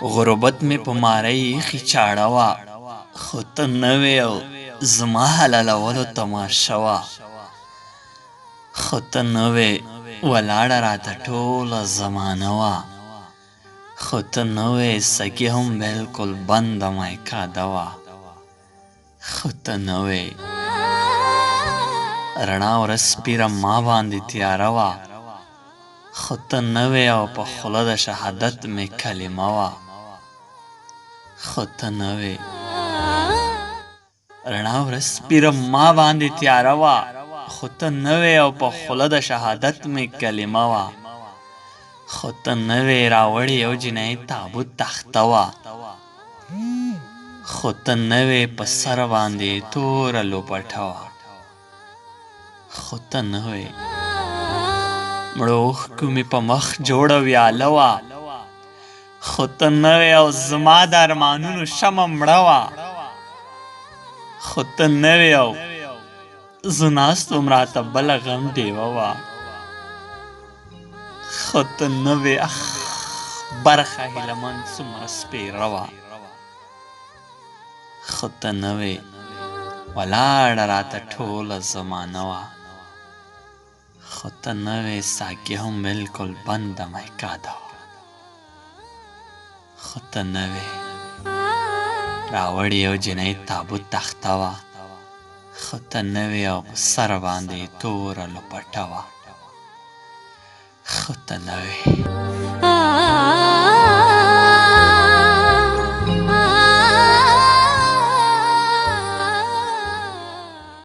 غربت مې په ماری ایښې چاړه وه، خو ته نه وې او زما حلالولو تماشه وه. خو ته نه وې ولاړه راته ټوله زمانه وه، خو ته نه وې سکي هم بلکل بنده میکاده وه. خو ته نه وې رڼا ورځ پیره ما باندې تیاره وه، خو ته نه وې او په خوله د شهادت مې کلمه وه. خو ته نه وې رڼا ورځ پیره ما باندې تیاره وه، خو ته نه وې او په خوله د شهادت مې کلمه وه. خو ته نه وې راوړې یو جنایي تابوت تخته وه، خو ته نه وې په سر باندې توره لوپټه وه. خو ته نه وې مړو اوښکو مې په مخ جوړه ویاله وه، خو ته نه وې او زما د ارمانونو شمع مړه وه. خو ته نه وې او زه ناست وم راته بله غم ډیوه وه. خو ته نه وې اخ برخه هیله من څومره سپېره وه. خو ته نه وې ولاړه راته ټوله زمانه وه. خو ته نه وې ساقي هم بلکل بنده میکاده وه. خو ته نه وې راوړې یو جنایي تابوت تخته وه، خو ته نه وې او په سر باندې توره لوپټه وه. خو ته نه وې